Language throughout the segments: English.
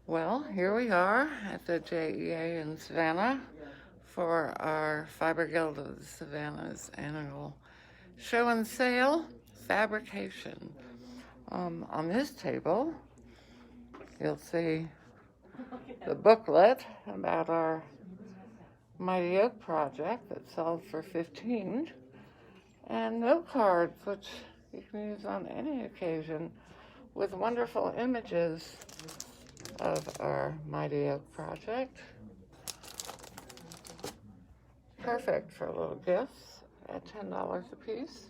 Well, here we are at the JEA in Savannah for our Fiber Guild of the Savannahs annual show and sale fabrication. On this table, you'll see the booklet about our Mighty Oak project that sold for $15, and note cards, which you can use on any occasion, with wonderful images of our Mighty Oak project. Perfect for little gifts at $10 a piece.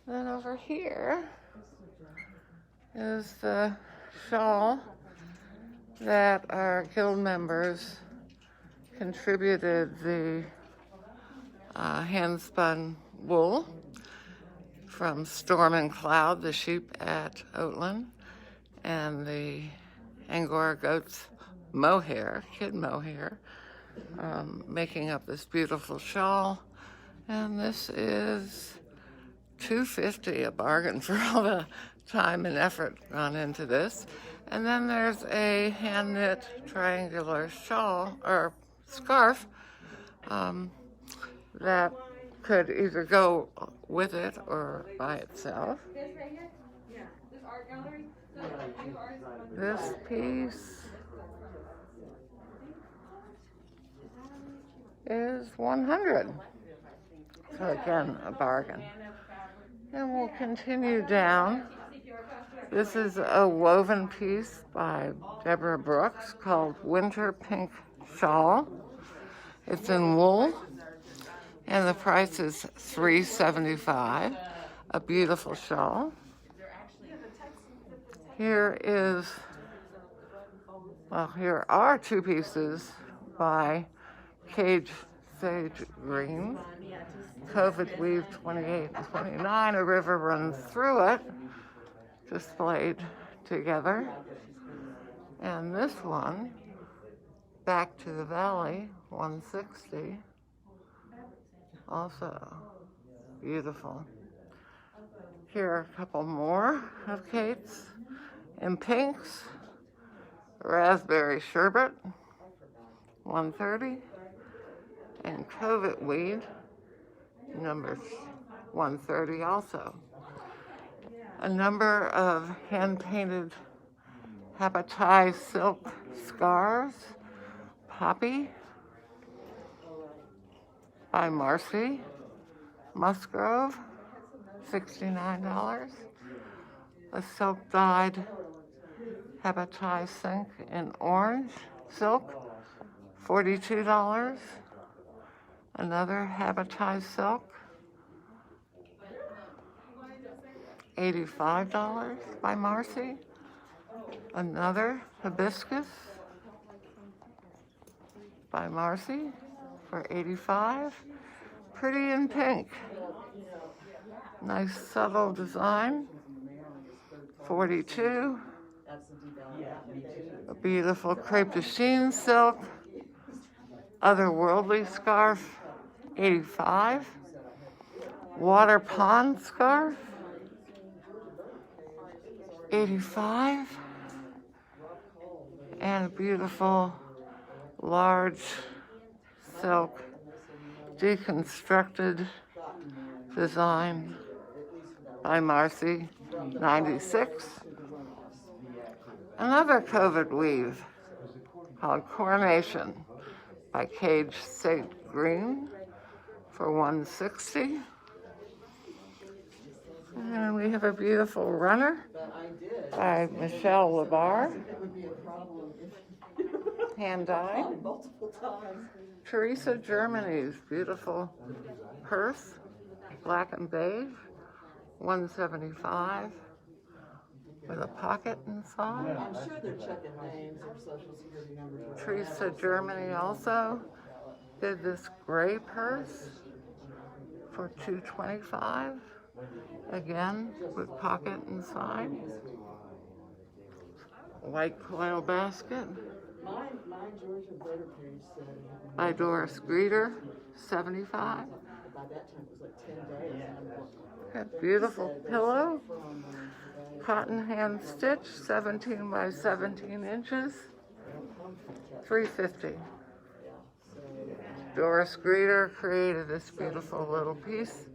Then over here is the shawl that our guild members contributed the hand-spun wool from Storm and Cloud, the sheep at Oatland, and the Angora goat's mohair, kid mohair, making up this beautiful shawl. And this is $2.50, a bargain for all the time and effort gone into this. And then there's a hand knit triangular shawl or scarf that could either go with it or by itself. This piece is $100. So again, a bargain. And we'll continue down. This is a woven piece by Deborah Brooks called Winter Pink Shawl. It's in wool, and the price is $3.75. A beautiful shawl. Here are two pieces by Cage Sage Green. COVID Weave 28 and 29, a river runs through it, displayed together. And this one, Back to the Valley, 160, also beautiful. Here are a couple more of Kate's in pinks. Raspberry Sherbet, 130, and COVID Weed, number 130 also. A number of hand-painted Habatai silk scarves, Poppy by Marcy Musgrove, $69. A silk-dyed Habatai silk in orange silk, $42. Another Habatai silk, $85 by Marcy. Another hibiscus by Marcy for $85. Pretty in pink. Nice subtle design, $42. A beautiful crepe de chine silk, otherworldly scarf, $85. Water pond scarf, $85. And a beautiful large silk deconstructed design by Marcy, $96. Another COVID weave called Coronation by Cage Sage Green for $160. And we have a beautiful runner by Michelle Labar, hand dyed. Teresa Germany's beautiful purse, black and beige, $175. With a pocket inside. I'm sure they're checking names or social security numbers. Teresa Germany also did this gray purse for $225. Again, with pocket inside. White coil basket. Mine Georgia Butter Page said. By Doris Greeter, $75. By that time it was like 10 days. A beautiful pillow. Cotton hand stitch, 17 by 17 inches. $3.50. Doris Greeter created this beautiful little piece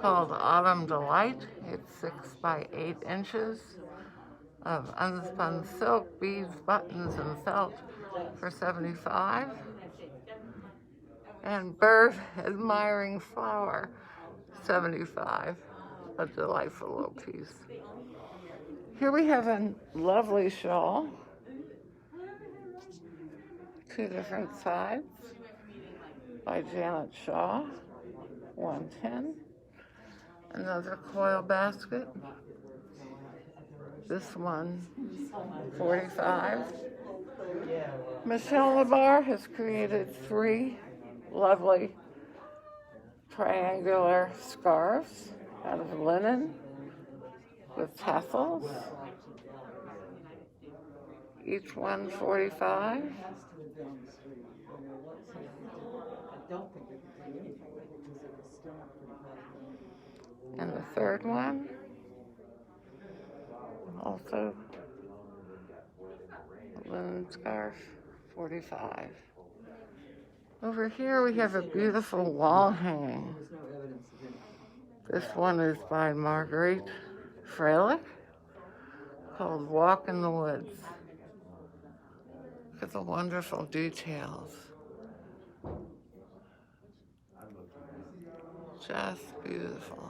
called Autumn Delight. It's 6 by 8 inches of unspun silk, beads, buttons, and felt for $75. And Bird Admiring Flower, $75. A delightful little piece. Here we have a lovely shawl, 2 different sides, by Janet Shaw, $110. Another coil basket. This one, $45. Michelle Labar has created 3 lovely triangular scarves out of linen with tassels. Each one $45. And the third one, also a linen scarf, $45. Over here we have a beautiful wall hanging. This one is by Marguerite Freilich, called Walk in the Woods. Look at the wonderful details. Just beautiful.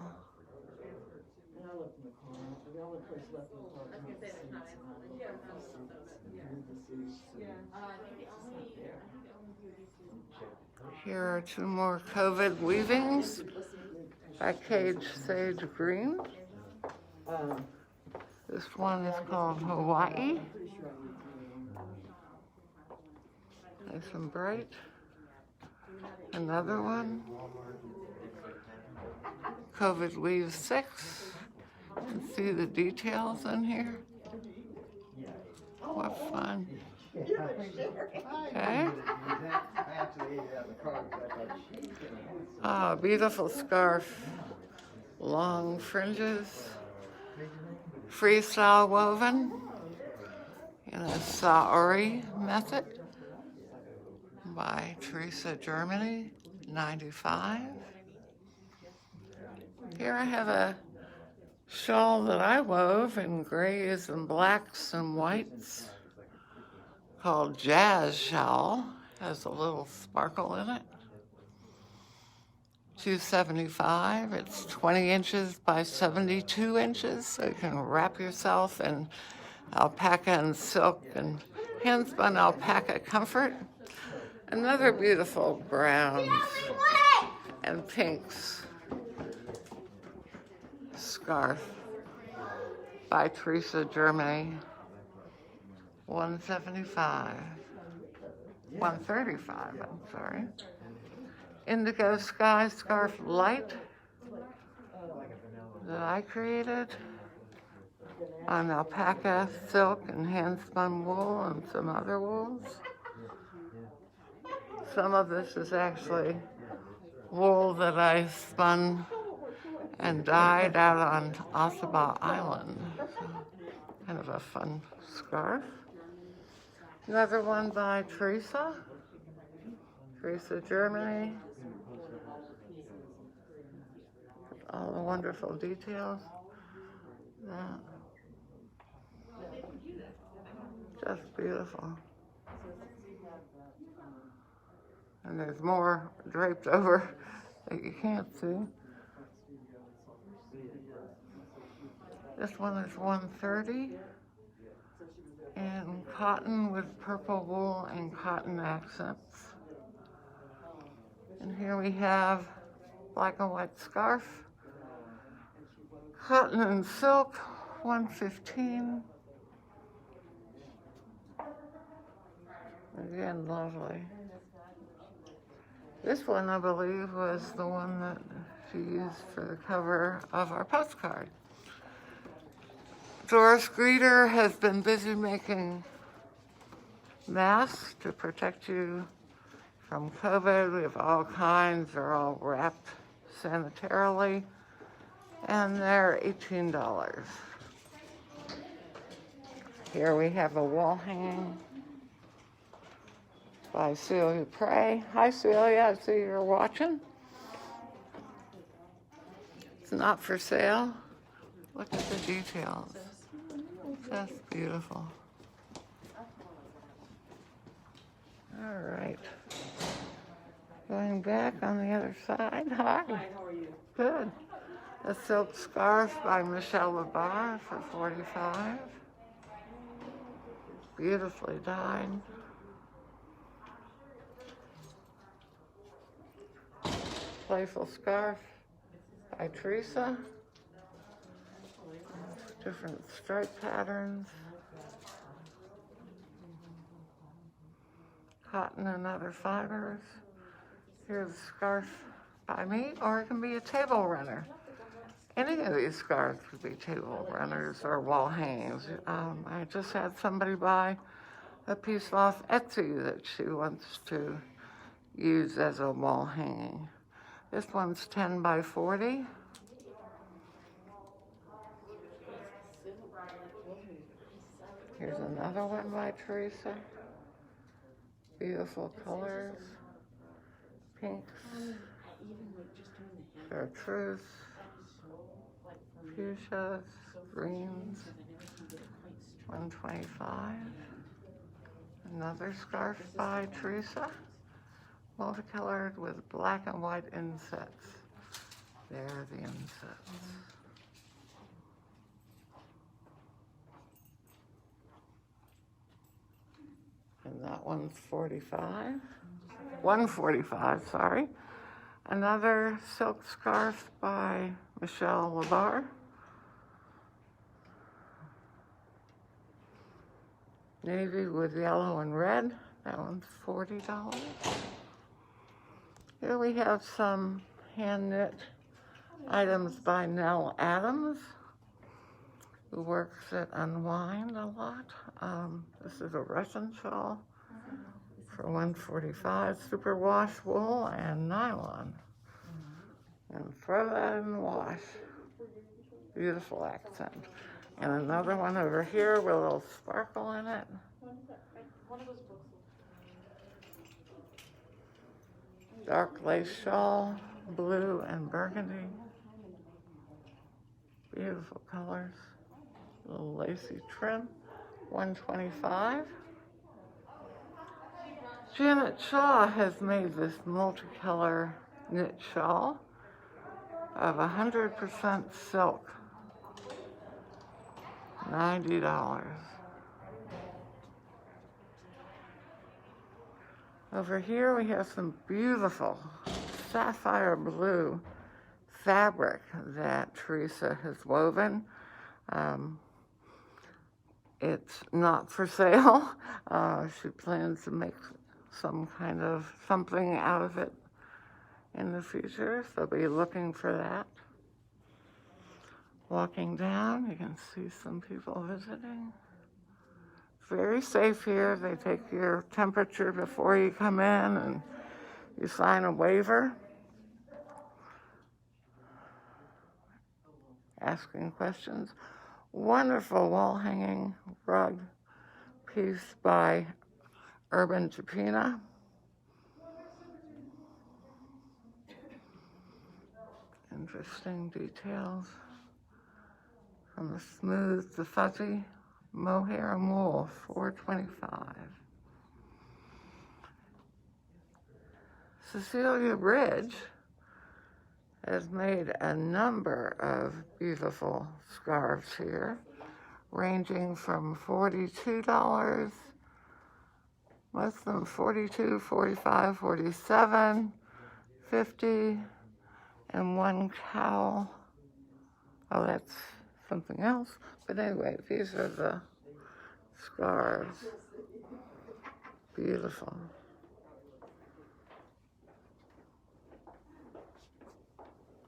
Here are 2 more COVID weavings by Cage Sage Green. This one is called Hawaii. Nice and bright. Another one, COVID Weave 6. You can see the details in here. What fun. Okay. Beautiful scarf. Long fringes. Freestyle woven in a shibori method by Teresa Germany, $95. Here I have a shawl that I wove in grays and blacks and whites called Jazz Shawl. Has a little sparkle in it. $275. It's 20 inches by 72 inches, so you can wrap yourself in alpaca and silk and hand-spun alpaca comfort. Another beautiful browns and pinks scarf by Teresa Germany, $135. I'm sorry. Indigo Sky Scarf Light that I created on alpaca, silk, and hand-spun wool and some other wools. Some of this is actually wool that I spun and dyed out on Ossabaw Island. So, kind of a fun scarf. Another one by Teresa Germany. All the wonderful details. Just beautiful. And there's more draped over that you can't see. This one is $130, and cotton with purple wool and cotton accents. And here we have black and white scarf, cotton and silk, $115. Again, lovely. This one, I believe, was the one that she used for the cover of our postcard. Doris Greeter has been busy making masks to protect you from COVID. We have all kinds. They're all wrapped sanitarily, and they're $18. Here we have a wall hanging by Celia Prey. Hi Celia, I see you're watching. It's not for sale. Look at the details. Just beautiful. All right. Going back on the other side. Hi. Hi, how are you? Good. A silk scarf by Michelle Labar for $45. Beautifully dyed. Playful scarf by Teresa. Different stripe patterns. Cotton and other fibers. Here's a scarf by me, or it can be a table runner. Any of these scarves could be table runners or wall hangings. I just had somebody buy a piece off Etsy that she wants to use as a wall hanging. This one's 10 by 40. Here's another one by Teresa. Beautiful colors. Pinks, chartreuse, fuchsias, greens, $125. Another scarf by Teresa, multicolored with black and white insets. There are the insets. And that one's $145, sorry. Another silk scarf by Michelle Labar. Navy with yellow and red. That one's $40. Here we have some hand knit items by Nell Adams, who works at Unwind a lot. This is a Russian shawl for $145, superwash wool and nylon. And throw that in the wash. Beautiful accent. And another one over here with a little sparkle in it. Dark lace shawl, blue and burgundy. Beautiful colors. Little lacy trim, $125. Janet Shaw has made this multicolor knit shawl of 100% silk, $90. Over here we have some beautiful sapphire blue fabric that Teresa has woven. It's not for sale. She plans to make some kind of something out of it in the future, so be looking for that. Walking down, you can see some people visiting. Very safe here. They take your temperature before you come in and you sign a waiver. Asking questions. Wonderful wall hanging rug piece by Urban Chapina. Interesting details. From the smooth to fuzzy mohair and wool, $425. Cecilia Bridge has made a number of beautiful scarves here, ranging from $42, most of them $42, $45, $47, $50, and one cowl. Oh, that's something else. But anyway, these are the scarves. Beautiful.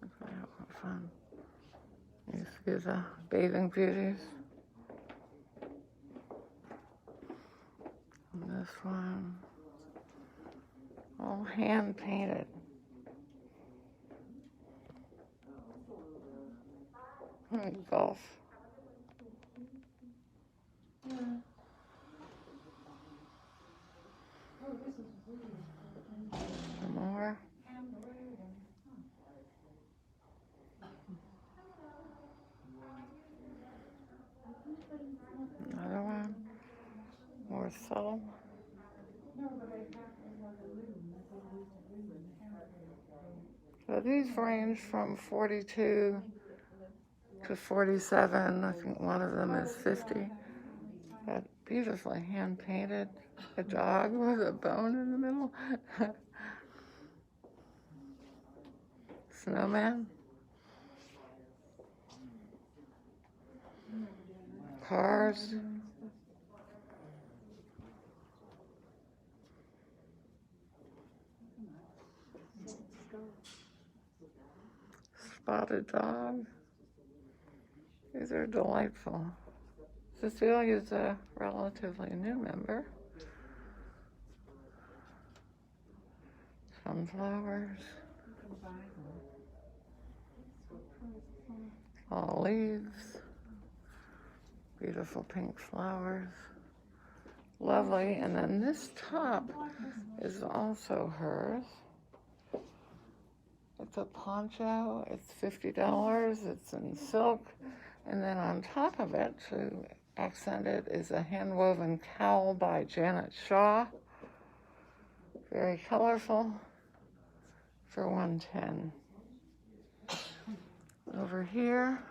Okay, fun. You see the bathing beauties. And this one, all hand painted. Golf. Some more. Another one. More subtle. So these range from 42 to 47. I think one of them is 50. But beautifully hand painted. A dog with a bone in the middle. Snowman. Cars. Spotted dog. These are delightful. Cecilia is a relatively new member. Sunflowers. All leaves. Beautiful pink flowers. Lovely. And then this top is also hers. It's a poncho. It's $50. It's in silk. And then on top of it, to accent it, is a hand-woven cowl by Janet Shaw. Very colorful for $110. Over here,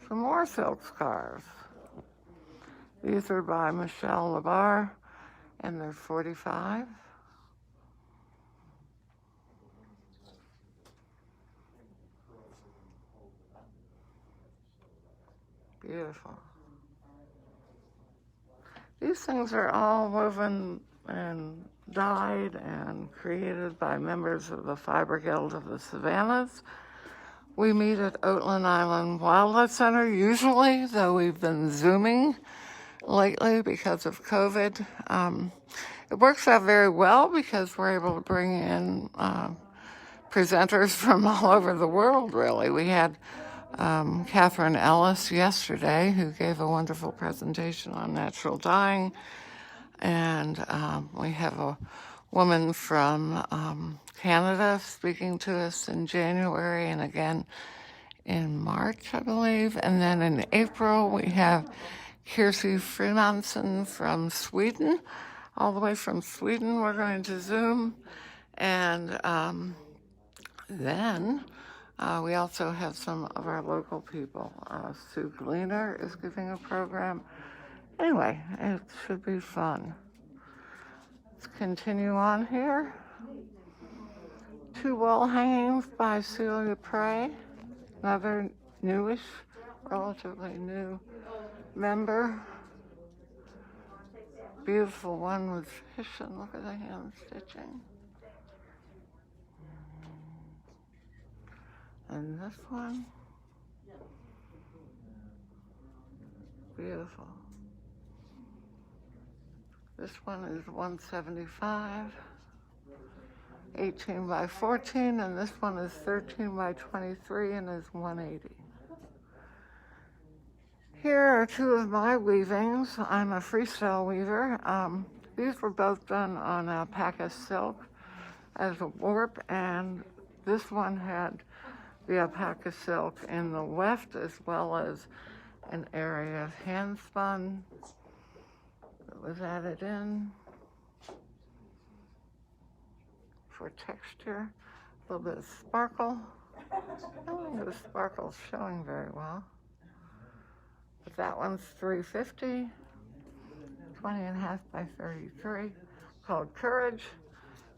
some more silk scarves. These are by Michelle Labar, and they're $45. Beautiful. These things are all woven and dyed and created by members of the Fiber Guild of the Savannahs. We meet at Oatland Island Wildlife Center usually, though we've been Zooming lately because of COVID. It works out very well because we're able to bring in presenters from all over the world, really. We had Catherine Ellis yesterday, who gave a wonderful presentation on natural dyeing. And we have a woman from Canada speaking to us in January and again in March, I believe. And then in April, we have Kirsi Freemanson from Sweden. All the way from Sweden, we're going to Zoom. And then we also have some of our local people. Sue Gleaner is giving a program. Anyway, it should be fun. Let's continue on here. 2 wall hangings by Celia Prey, another newish, relatively new member. Beautiful one with fish, and look at the hand stitching. And this one, beautiful. This one is $175, 18 by 14, and this one is 13 by 23 and is $180. Here are 2 of my weavings. I'm a freestyle weaver. These were both done on alpaca silk as a warp, and this one had the alpaca silk in the weft as well as an area of hand spun that was added in for texture. A little bit of sparkle. I don't think the sparkle's showing very well. But that one's $350, 20.5 by 33, called Courage.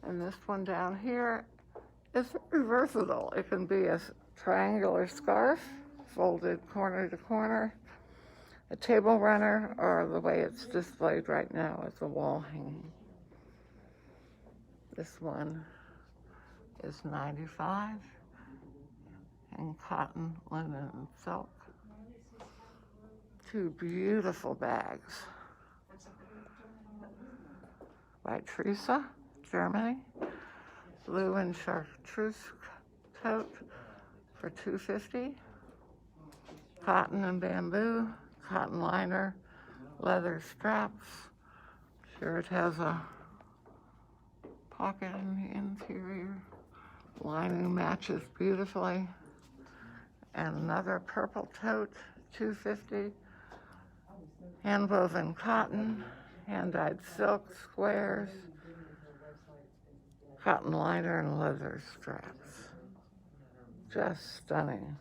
And this one down here is very versatile. It can be a triangular scarf, folded corner to corner, a table runner, or the way it's displayed right now as a wall hanging. This one is $95 in cotton, linen, and silk. 2 beautiful bags by Teresa, Germany. Blue and chartreuse tote for $250. Cotton and bamboo, cotton liner, leather straps. Sure, it has a pocket in the interior. Lining matches beautifully. And another purple tote, $2.50. Handwoven cotton, hand-dyed silk squares, cotton liner and leather straps. Just stunning.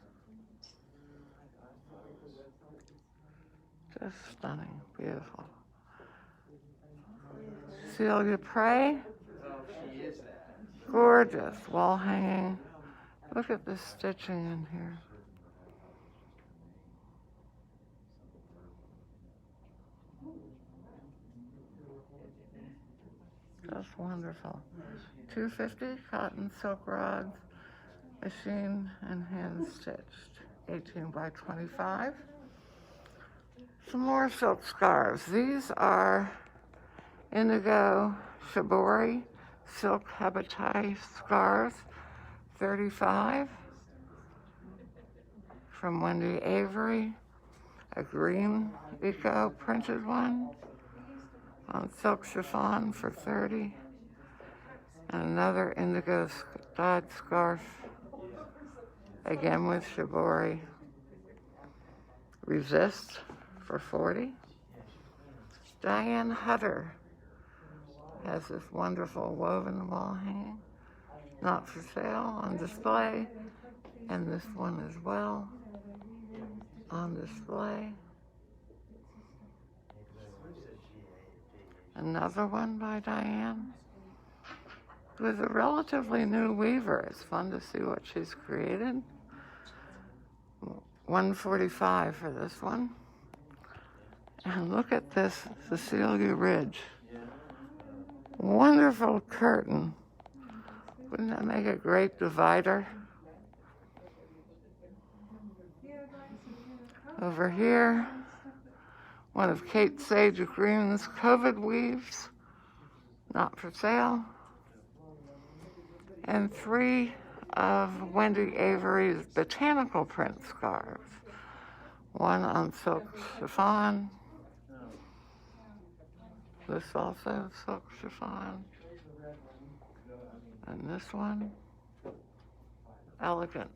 Just stunning, beautiful. Celia Prey, gorgeous wall hanging. Look at the stitching in here. Just wonderful. $2.50, cotton silk rods, machine and hand stitched. 18 by 25. Some more silk scarves. These are indigo shibori silk habitai scarves, 35. From Wendy Avery, a green eco printed one on silk chiffon for 30. And another indigo dyed scarf, again with shibori. Resist for 40. Diane Hutter has this wonderful woven wall hanging, not for sale, on display, and this one as well on display. Another one by Diane with a relatively new weaver. It's fun to see what she's created. $145 for this one. And look at this Cecilia Ridge. Wonderful curtain. Wouldn't that make a great divider? Over here, one of Kate Sage Green's COVID weaves, not for sale. And 3 of Wendy Avery's botanical print scarves. One on silk chiffon. This also silk chiffon. And this one, elegant,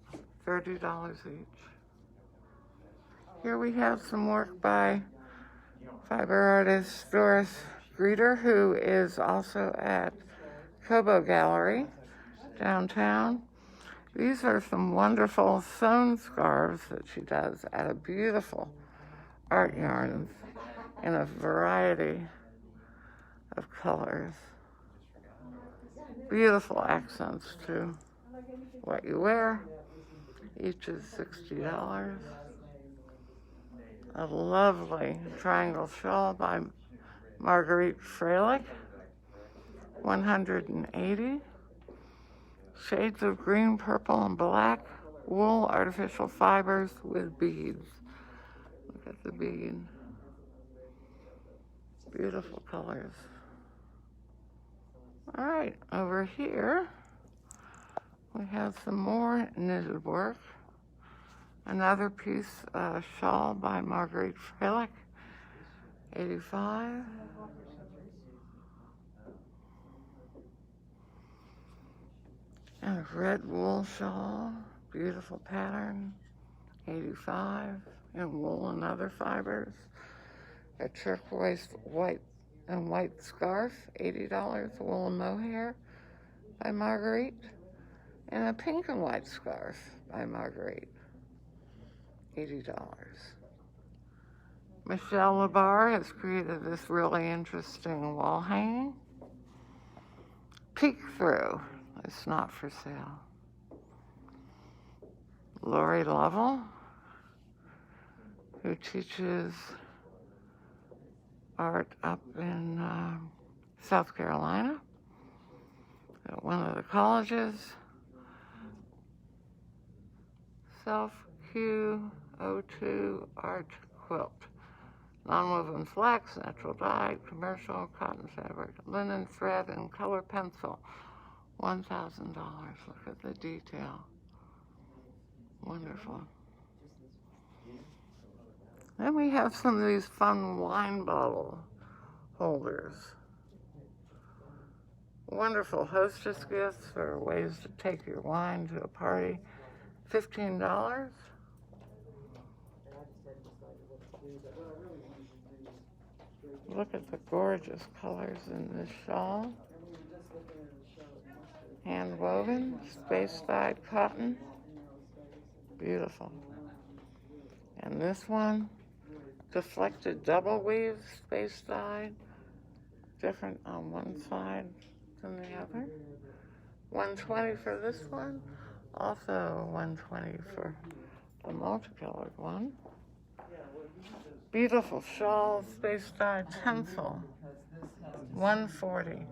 $30 each. Here we have some work by fiber artist Doris Greeter, who is also at Kobo Gallery downtown. These are some wonderful sewn scarves that she does out of beautiful art yarns in a variety of colors. Beautiful accents to what you wear. Each is $60. A lovely triangle shawl by Marguerite Freilich, $180. Shades of green, purple, and black, wool artificial fibers with beads. Look at the bead. Beautiful colors. All right, over here, we have some more knitted work. Another piece, shawl by Marguerite Freilich, $85. And a red wool shawl, beautiful pattern, $85. And wool and other fibers. A turquoise white and white scarf, $80. Wool and mohair by Marguerite. And a pink and white scarf by Marguerite, $80. Michelle Labar has created this really interesting wall hanging. Peek through. It's not for sale. Lori Lovell, who teaches art up in South Carolina at one of the colleges. Self Q02 art quilt. Non-woven flax, natural dye, commercial, cotton fabric, linen thread, and color pencil. $1,000. Look at the detail. Wonderful. Then we have some of these fun wine bottle holders. Wonderful hostess gifts or ways to take your wine to a party. $15. Look at the gorgeous colors in this shawl. Hand woven, space dyed cotton. Beautiful. And this one, deflected double weave, space dyed. Different on one side than the other. $120 for this one. Also $120 for the multicolored one. Beautiful shawl, space dyed tinsel. $140.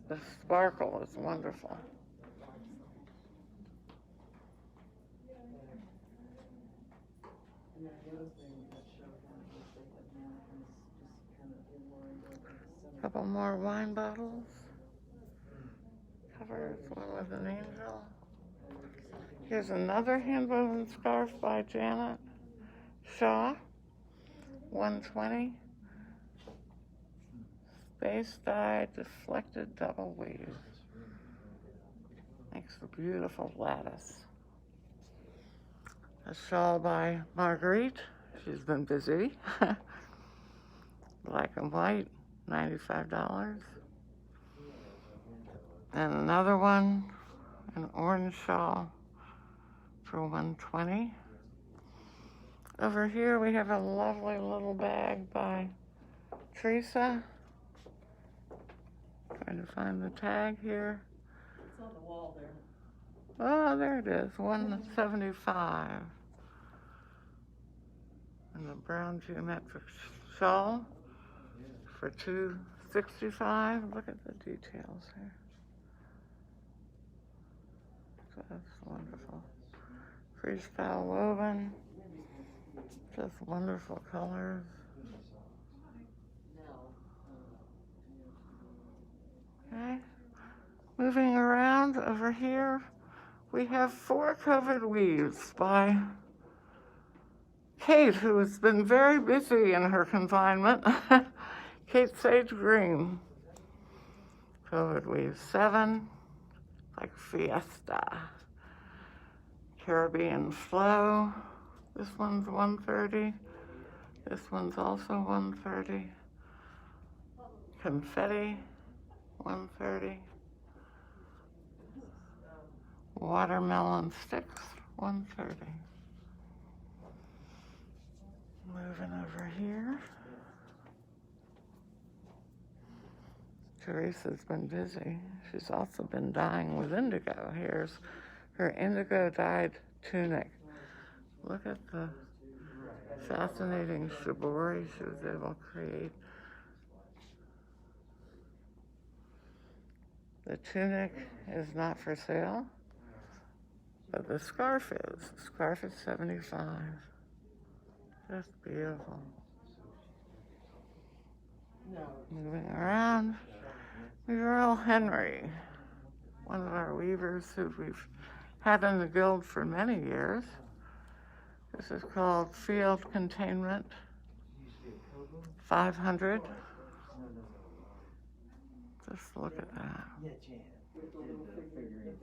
The sparkle is wonderful. A couple more wine bottles. Covers, one with an angel. Here's another hand-woven scarf by Janet Shaw. $120. Space dyed, deflected double weave. Makes a beautiful lattice. A shawl by Marguerite. She's been busy. Black and white, $95. And another one, an orange shawl for $120. Over here we have a lovely little bag by Teresa. Trying to find the tag here. It's on the wall there. Oh, there it is, $175. And the brown geometric shawl for $265. Look at the details here. So that's wonderful. Freestyle woven. Just wonderful colors. Okay. Moving around over here, we have 4 covered weaves by Kate, who has been very busy in her confinement. Kate Sage Green. Covered weave 7, like Fiesta. Caribbean Flow. This one's $130. This one's also $130. Confetti, $130. Watermelon sticks, $130. Moving over here. Teresa's been busy. She's also been dyeing with indigo. Here's her indigo dyed tunic. Look at the fascinating shibori she was able to create. The tunic is not for sale, but the scarf is. The scarf is $75. Just beautiful. Moving around, Muriel Henry, one of our weavers who we've had in the guild for many years. This is called Field Containment, $500. Just look at that.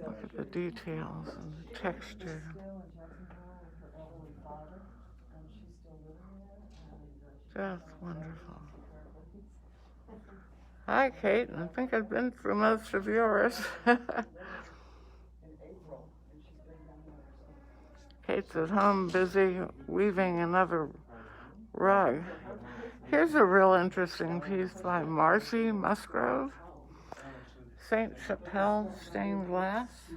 Look at the details and the texture. Just wonderful. Hi, Kate. I think I've been through most of yours. Kate's at home busy weaving another rug. Here's a real interesting piece by Marcy Musgrove. St. Chapelle stained glass,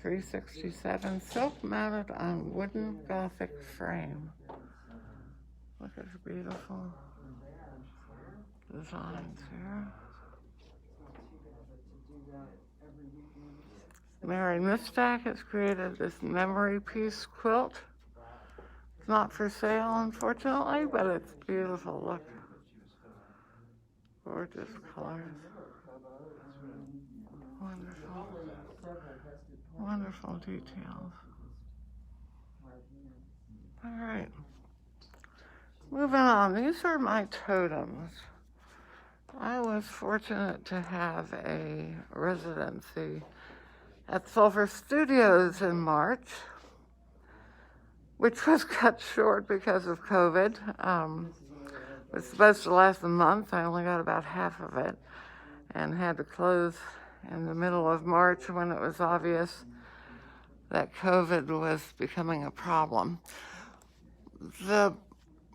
$367, silk mounted on wooden Gothic frame. Look at the beautiful designs here. Mary Mistak has created this memory piece quilt. It's not for sale, unfortunately, but it's beautiful. Look. Gorgeous colors. Wonderful. Wonderful details. All right. Moving on. These are my totems. I was fortunate to have a residency at Sulphur Studios in March, which was cut short because of COVID. It was supposed to last a month. I only got about half of it and had to close in the middle of March when it was obvious that COVID was becoming a problem. The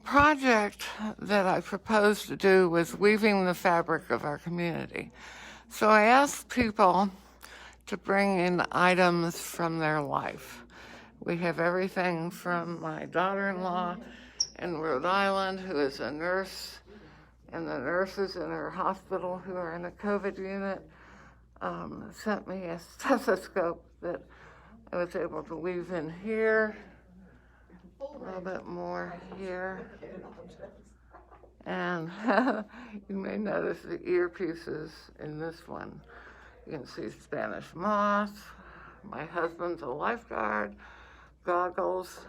project that I proposed to do was weaving the fabric of our community. So I asked people to bring in items from their life. We have everything from my daughter-in-law in Rhode Island, who is a nurse, and the nurses in her hospital who are in a COVID unit sent me a stethoscope that I was able to weave in here, a little bit more here, and you may notice the earpieces in this one. You can see Spanish moss, my husband's a lifeguard, goggles,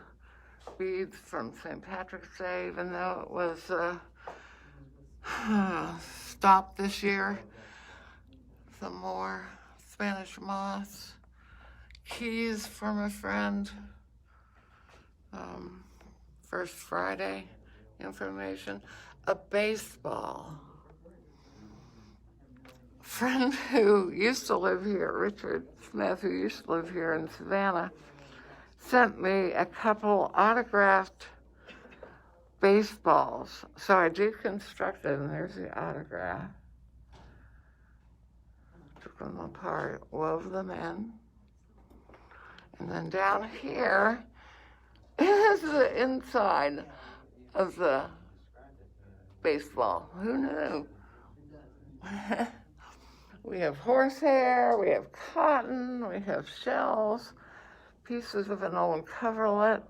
beads from St. Patrick's Day, even though it was stopped this year. Some more Spanish moss, keys from a friend, First Friday information, a baseball. Friend who used to live here, Richard Smith, who used to live here in Savannah, sent me a couple autographed baseballs. So I deconstructed them. There's the autograph. Took them apart, wove them in. And then down here is the inside of the baseball. Who knew? We have horsehair, we have cotton, we have shells, pieces of an old coverlet,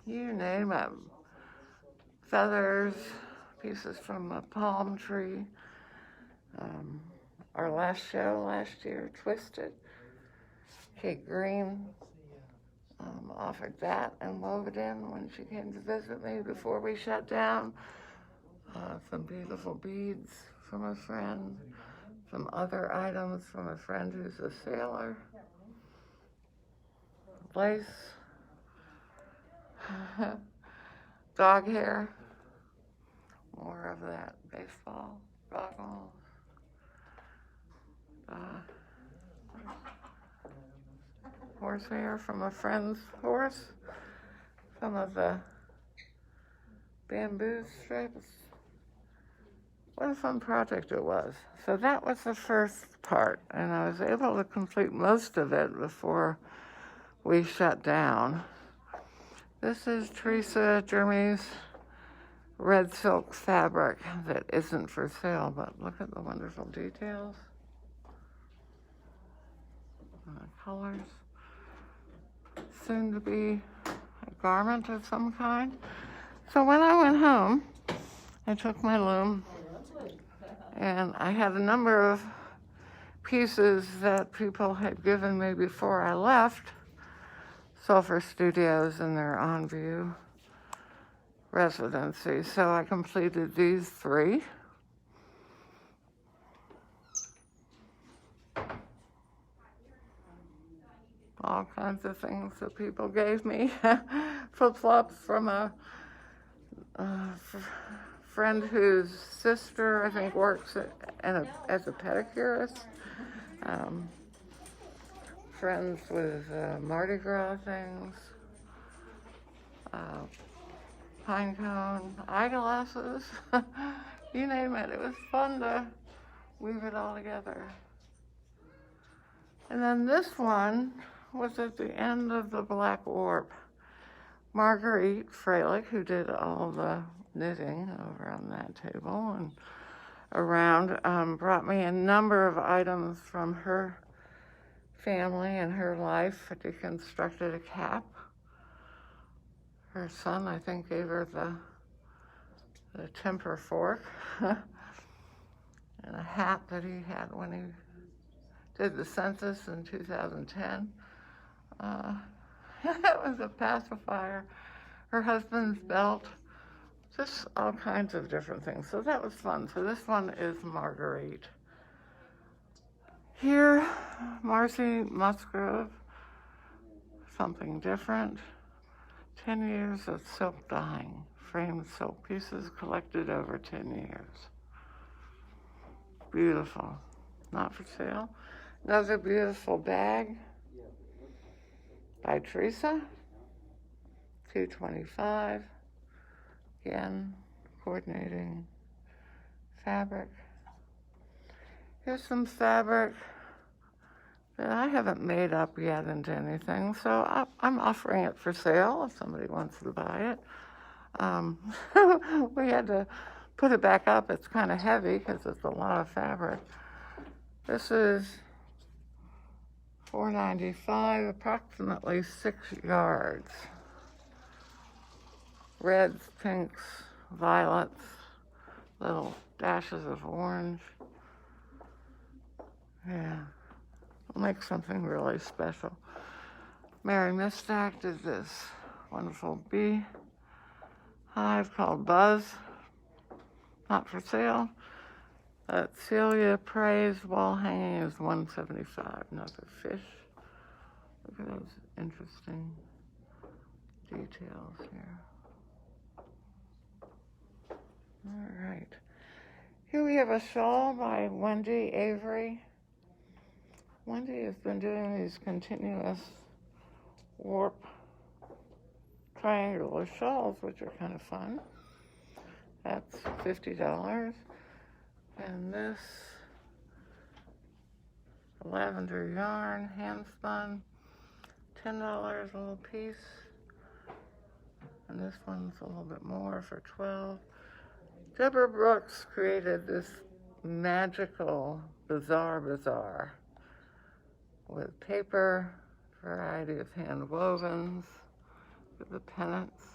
you name it, feathers, pieces from a palm tree. Our last show last year, Twisted, Kate Green offered that and wove it in when she came to visit me before we shut down. Some beautiful beads from a friend, some other items from a friend who's a sailor, lace, dog hair, more of that, baseball, goggles, horsehair from a friend's horse, some of the bamboo strips. What a fun project it was. So that was the first part, and I was able to complete most of it before we shut down. This is Teresa Jeremy's red silk fabric that isn't for sale, but look at the wonderful details. Colors. Soon to be a garment of some kind. So when I went home, I took my loom and I had a number of pieces that people had given me before I left Sulphur Studios in their on-view residency. So I completed these three. All kinds of things that people gave me. Flip-flops from a friend whose sister, I think, works as a pedicurist. Friends with Mardi Gras things. Pine cone, eyeglasses. You name it. It was fun to weave it all together. And then this one was at the end of the Black Warp. Marguerite Freilich, who did all the knitting over on that table and around, brought me a number of items from her family and her life. I deconstructed a cap. Her son, I think, gave her the temper fork and a hat that he had when he did the census in 2010. It was a pacifier. Her husband's belt, just all kinds of different things. So that was fun. So this one is Marguerite. Here, Marcy Musgrove, something different. 10 years of silk dyeing, framed silk pieces collected over 10 years. Beautiful. Not for sale. Another beautiful bag by Teresa, $2.25. Again, coordinating fabric. Here's some fabric that I haven't made up yet into anything, so I'm offering it for sale if somebody wants to buy it. We had to put it back up. It's kind of heavy because it's a lot of fabric. This is $4.95, approximately 6 yards. Reds, pinks, violets, little dashes of orange. Yeah, it'll make something really special. Mary Mistack did this wonderful bee hive called Buzz. Not for sale. Celia Pray's wall hanging is $1.75. Another fish. Look at those interesting details here. All right. Here we have a shawl by Wendy Avery. Wendy has been doing these continuous warp triangular shawls, which are kind of fun. That's $50. And this lavender yarn, hand spun, $10 a little piece. And this one's a little bit more for $12. Deborah Brooks created this magical bazaar with paper, variety of hand wovens, with the pennants.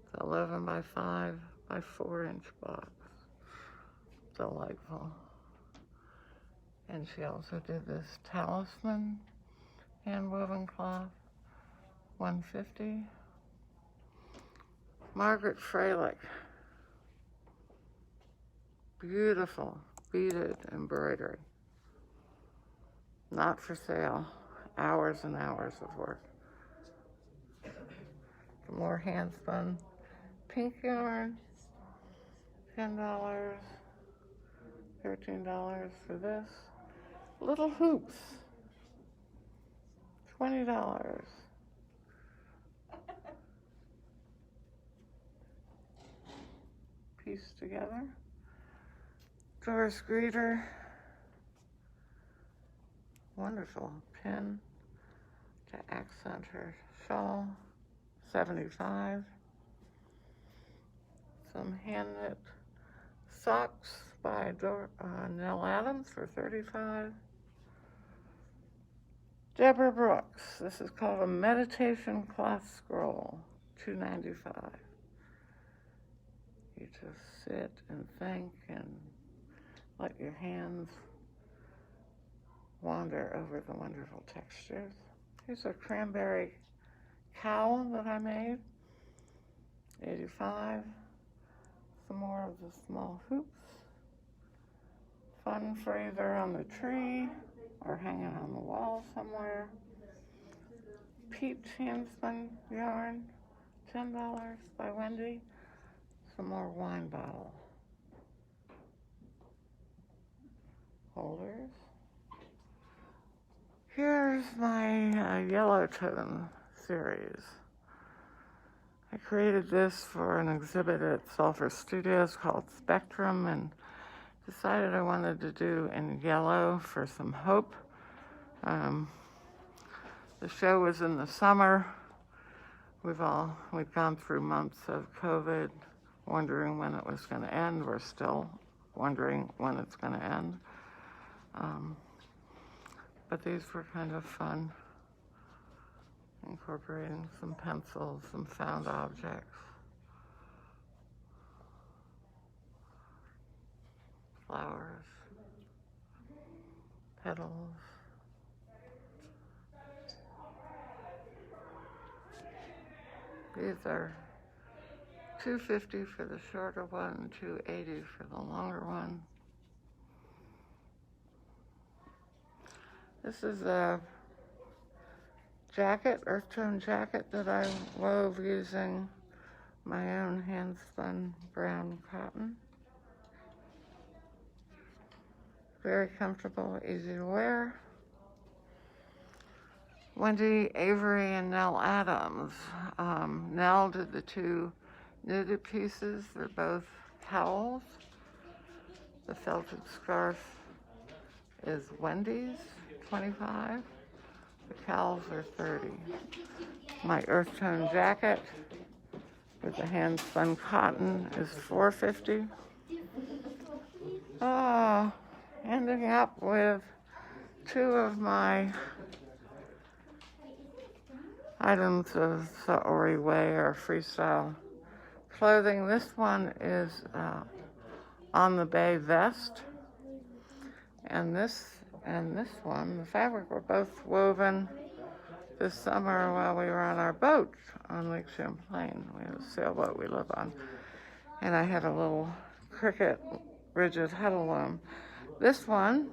It's 11 by 5 by 4 inch box. Delightful. And she also did this talisman hand woven cloth, $1.50. Margaret Freilich. Beautiful beaded embroidery. Not for sale. Hours and hours of work. More hand spun pink yarn. $10. $13 for this. Little hoops. $20. Pieced together. Doris Greeter. Wonderful pin to accent her shawl. $75. Some hand knit socks by Nell Adams for $35. Deborah Brooks. This is called a meditation cloth scroll, $2.95. You just sit and think and let your hands wander over the wonderful textures. Here's a cranberry cowl that I made, $85. Some more of the small hoops. Fun for either on the tree or hanging on the wall somewhere. Peach handspun yarn, $10 by Wendy. Some more wine bottle holders. Here's my yellow tone series. I created this for an exhibit at Sulphur Studios called Spectrum and decided I wanted to do in yellow for some hope. The show was in the summer. We've gone through months of COVID, wondering when it was going to end. We're still wondering when it's going to end. But these were kind of fun, incorporating some pencils, some found objects. Flowers, petals. These are $2.50 for the shorter one, $2.80 for the longer one. This is a jacket, earth tone jacket that I wove using my own hand spun brown cotton. Very comfortable, easy to wear. Wendy Avery and Nell Adams. Nell did the two knitted pieces. They're both cowls. The felted scarf is Wendy's, $25. The cowls are $30. My earth tone jacket with the hand spun cotton is $4.50. Ending up with two of my items of Saori Way or freestyle clothing. This one is on the bay vest, and this one, the fabric, were both woven this summer while we were on our boat on Lake Champlain. We have a sailboat we live on, and I had a little cricket rigid huddle loom. This one,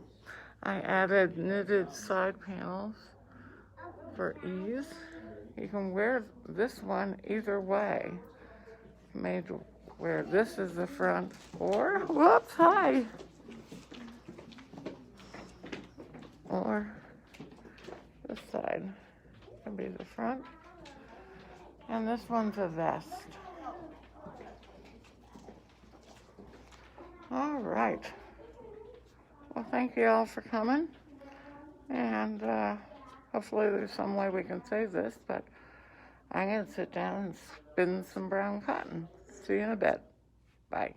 I added knitted side panels for ease. You can wear this one either way. Made to wear this as the front, or, whoops, hi! Or this side can be the front. And this one's a vest. All right. Well, thank you all for coming. And hopefully there's some way we can save this, but I'm going to sit down and spin some brown cotton. See you in a bit. Bye.